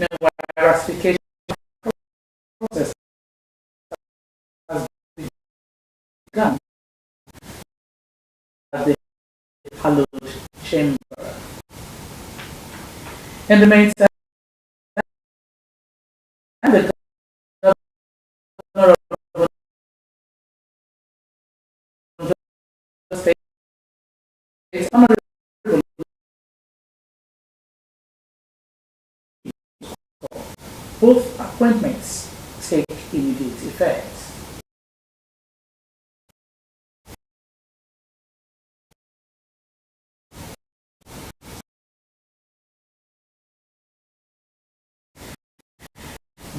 Meanwhile, ratification process has begun at the hallowed chamber. In the meantime, the governor of the state, both appointments take immediate effect.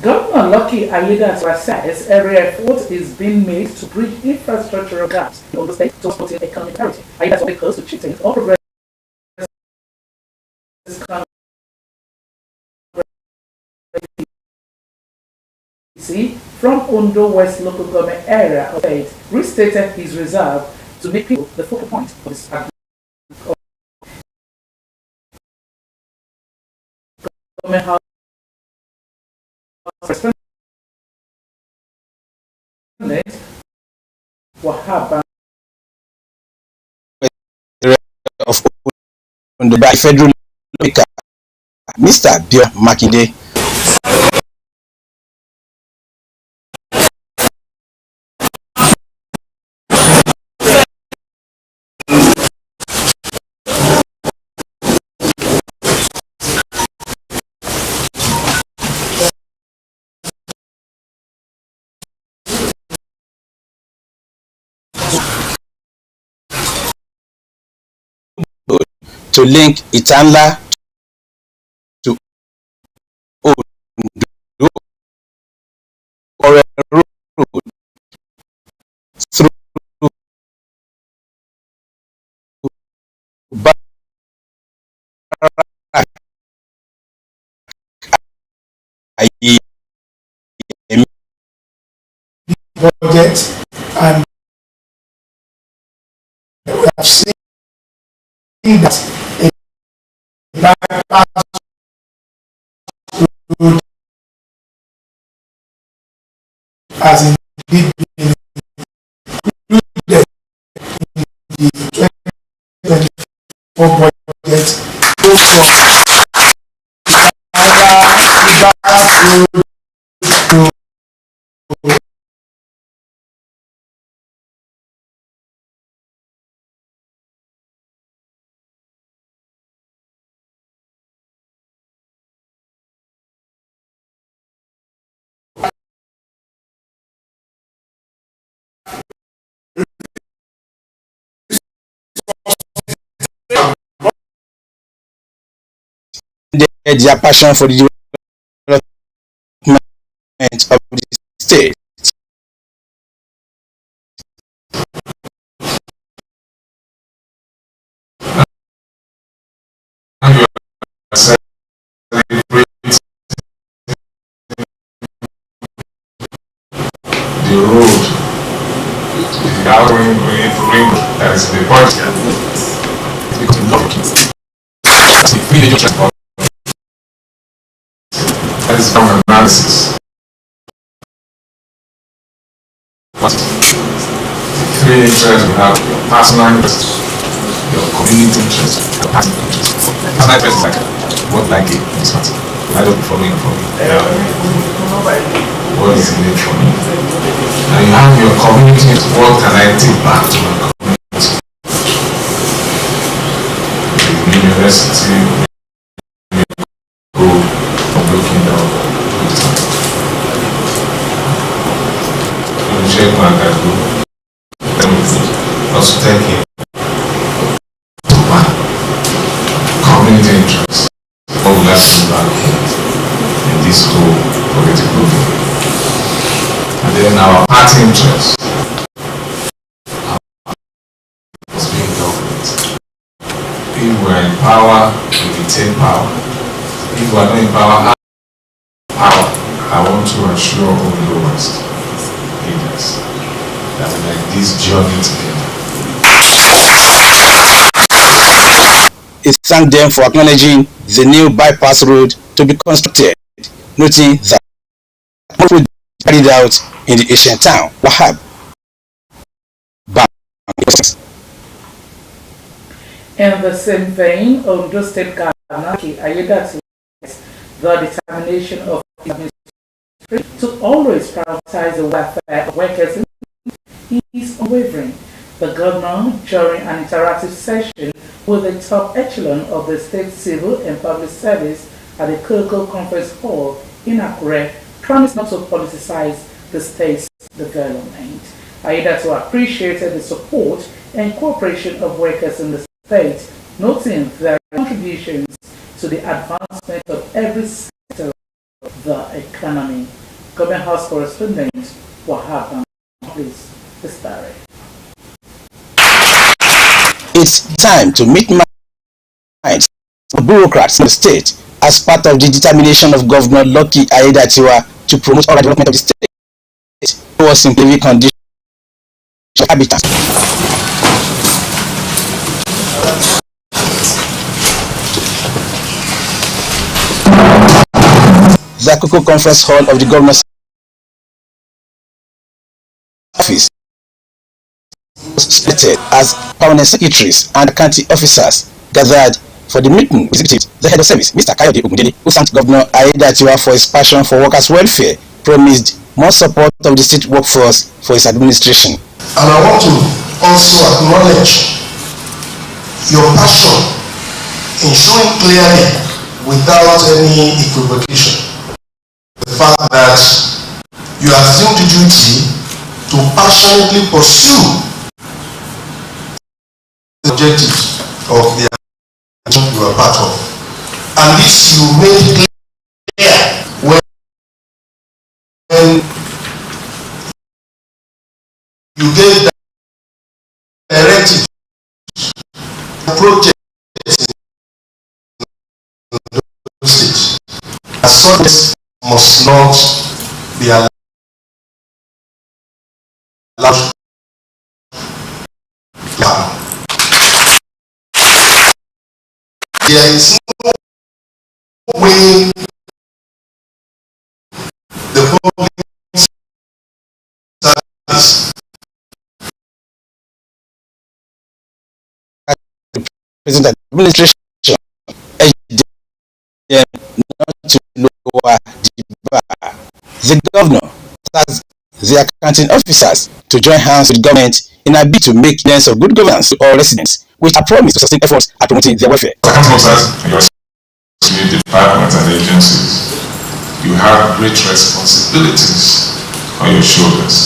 Governor Lucky Aiyedatiwa says every effort is being made to bridge infrastructural gaps in the state to supporting economic parity. Aiyedatiwa calls to cheating all progress from Ondo West local government area of state restated his reserve to make people the focal point of his government house of Ondo by federal maker, Mr. Bill Makinde. To link Itanla to Ondo or a road through budget, and we have seen that a bypass road has indeed been included in the 2024 budget, both from their passion for the development of the state. The road, the outgoing ring, that is the point. That is from analysis. The three interests we have: your personal interest, your community interest, your personal interest. Personal interest is like what like it this matter. I don't be following for me. What is in it for me? And you have your community interest. What can I take back to my community? The university go from looking down. Check my guy go. Let me also thank him. Community interest. What would like to do back in this whole political game? And then our party interest. Must be in government. If we are in power, we retain power. If we are not in power, I want to assure all the lowest leaders that we like this journey together. It thanked them for acknowledging the new bypass road to be constructed noting that would be carried out in the ancient town, Wahab. In the same vein, Ondo State Governor Ayedati the determination of the administration to always prioritize the welfare of workers is unwavering. The governor, during an interactive session with the top echelon of the state civil and public service at the Kirkle Conference Hall in Akure, promised not to politicize the state's development. Ayedati appreciated the support and cooperation of workers in the state, noting their contributions to the advancement of every sector of the economy. Government House correspondent Wahab, please, the story. It's time to meet minds of bureaucrats in the state as part of the determination of Governor Lucky Ayedatiwa to promote all development of the state towards improving conditions of habitats. The Koko Conference Hall of the Governor's Office was splitted as permanent secretaries and county officers gathered for the meeting. The head of service, Mr. Kayode Ogundele, who thanked Governor Ayedatiwa for his passion for workers' welfare, promised more support of the state workforce for his administration. And I want to also acknowledge your passion in showing clearly, without any equivocation, the fact that you assume the duty to passionately pursue the objectives of the organization you are part of. And this you made clear when you gave the directive project in the state. As such, must not be allowed. There is no way the public service President administration urged them not to lower the bar. The governor tasked the accounting officers to join hands with government in a bid to make sense of good governance to all residents, which are promised to sustain efforts at promoting their welfare. Accounting officers and your departments and agencies, you have great responsibilities on your shoulders.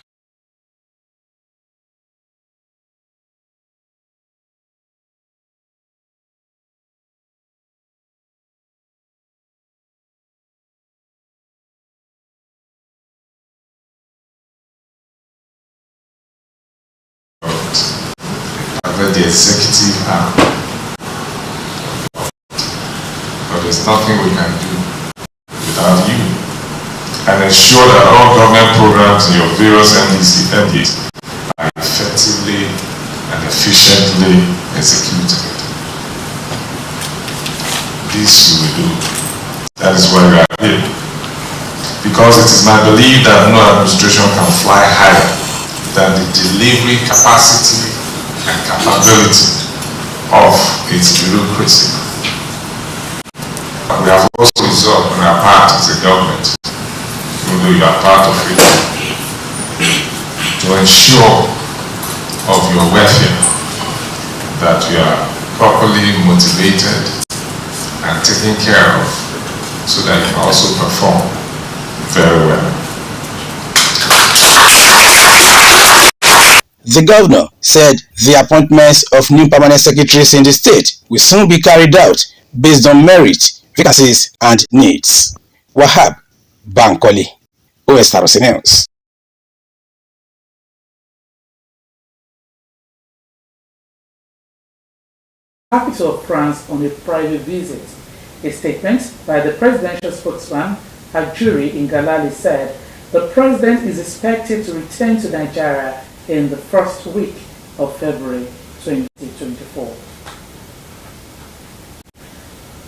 The executive arm, but there's nothing we can do without you, and ensure that all government programs in your various MDs are effectively and efficiently executed. This you will do. That is why we are here, because it is my belief that no administration can fly higher than the delivery capacity and capability of its bureaucracy. We have also resolved on our part as a government, even though you are part of it, to ensure of your welfare, that you are properly motivated and taken care of, so that you can also perform very well. The governor said the appointments of new permanent secretaries in the state will soon be carried out based on merit, vacancies, and needs. Wahab Bankole, Osrc News. Capital of France on a private visit. A statement by the presidential spokesman, Ajuri Ngalale, said the president is expected to return to Nigeria in the first week of February 2024.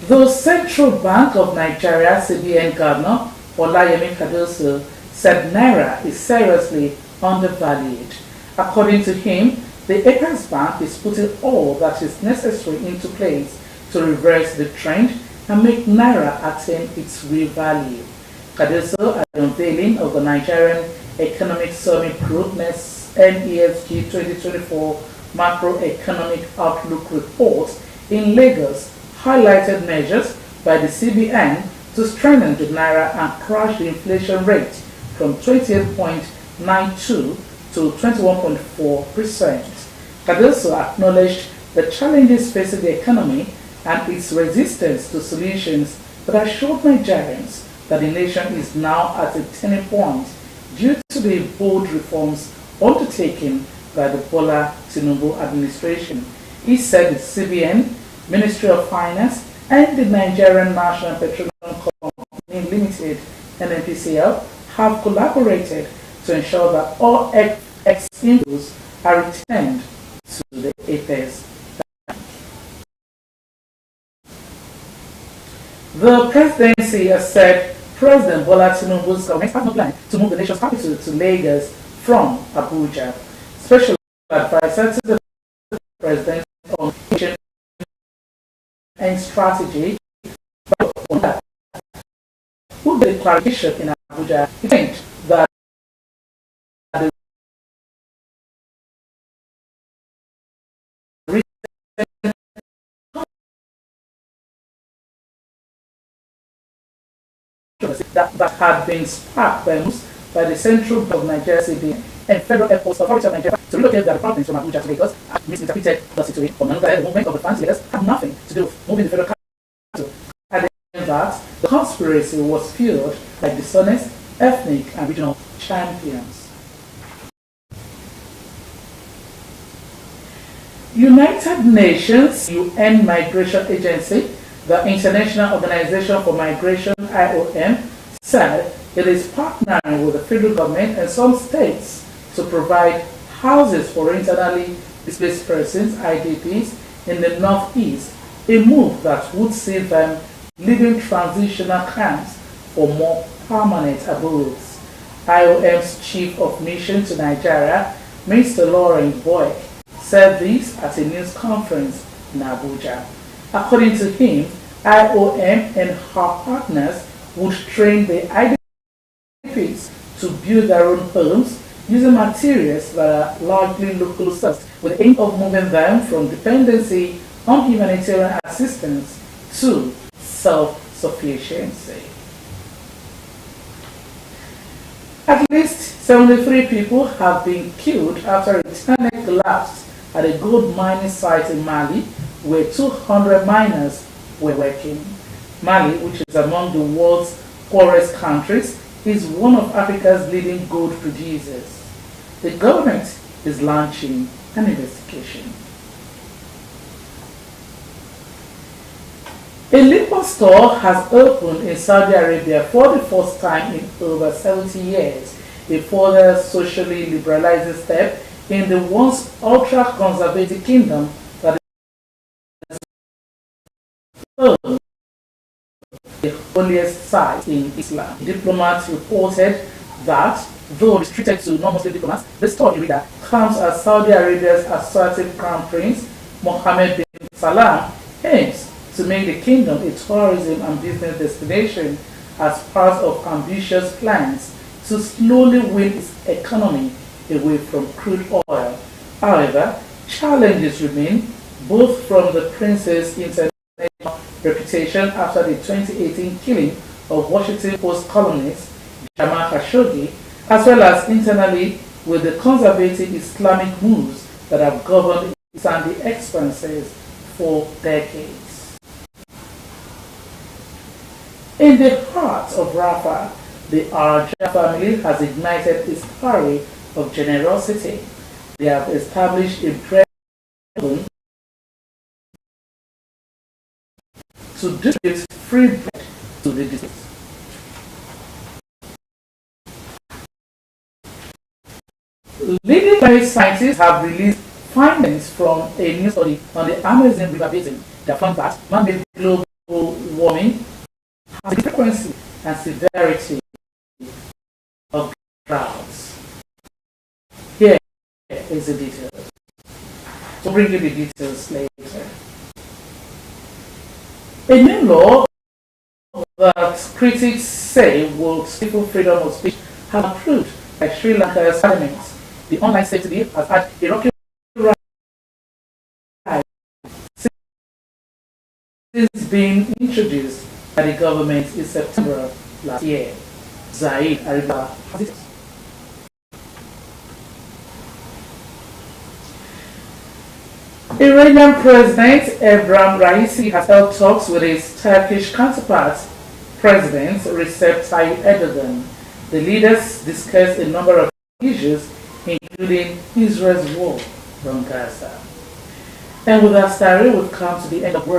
The Central Bank of Nigeria, CBN Governor Olayemi Cardoso, said Naira is seriously undervalued. According to him, the Apex Bank is putting all that is necessary into place to reverse the trend and make Naira attain its real value. Cardoso, at the unveiling of the Nigerian Economic Summit Group NESG 2024 Macroeconomic Outlook Report in Lagos, highlighted measures by the CBN to strengthen the Naira and crush the inflation rate from 28.92 to 21.4%. Cardoso acknowledged the challenges facing the economy and its resistance to solutions that assured Nigerians that the nation is now at a turning point due to the bold reforms undertaken by the Bola Tinubu administration. He said the CBN, Ministry of Finance, and the Nigerian National Petroleum Company Limited (NNPCL) have collaborated to ensure that all ex-inflows are returned to the Apex Bank. The presidency has said President Bola Tinubu's government has no plan to move the nation's capital to Lagos from Abuja. Special advisor to the president on education and strategy who gave clarification in Abuja. He thinks that the that had been sparked by the Central Bank of Nigeria CBN and Federal Airports Authority of Nigeria to relocate their departments from Abuja to Lagos have misinterpreted the situation. For the movement of the funds to Lagos had nothing to do with moving the federal capital. Adding that the conspiracy was fueled by dishonest ethnic and regional champions. United Nations UN Migration Agency, the International Organization for Migration (IOM), said it is partnering with the federal government and some states to provide houses for internally displaced persons (IDPs) in the Northeast, a move that would see them leaving transitional camps for more permanent abodes. IOM's Chief of Mission to Nigeria, Mr. Lauren Boyd, said this at a news conference in Abuja. According to him, IOM and her partners would train the IDPs to build their own homes using materials that are largely local sourced, with the aim of moving them from dependency on humanitarian assistance to self-sufficiency. At least 73 people have been killed after a titanic collapsed at a gold mining site in Mali, where 200 miners were working. Mali, which is among the world's poorest countries, is one of Africa's leading gold producers. The government is launching an investigation. A liquor store has opened in Saudi Arabia for the first time in over 70 years, a further socially liberalizing step in the once ultra-conservative kingdom that is the holiest site in Islam. Diplomats reported that, though restricted to non-Muslim diplomats, the store reader comes as Saudi Arabia's assertive crown prince, Mohammed bin Salman, aims to make the kingdom a tourism and business destination as part of ambitious plans to slowly win its economy away from crude oil. However, challenges remain, both from the prince's international reputation after the 2018 killing of Washington Post columnist Jamal Khashoggi, as well as internally with the conservative Islamic moves that have governed its sandy expanses for decades. In the heart of Rafah, the Al-Jaffa family has ignited its parade of generosity. They have established a bread to distribute free bread to the displaced. Leading climate scientists have released findings from a new study on the Amazon River Basin that found that man-made global warming has the frequency and severity is the details. We'll bring you the details later. A new law that critics say will stifle freedom of speech has been approved by Sri Lanka's parliament. The online safety bill has had a rocky ride since being introduced by the government in September last year. Zaid Ariba has it. Iranian President Ebrahim Raisi has held talks with his Turkish counterpart, President Recep Tayyip Erdogan. The leaders discussed a number of issues, including Israel's war from Gaza. And with that story, we've come to the end of work.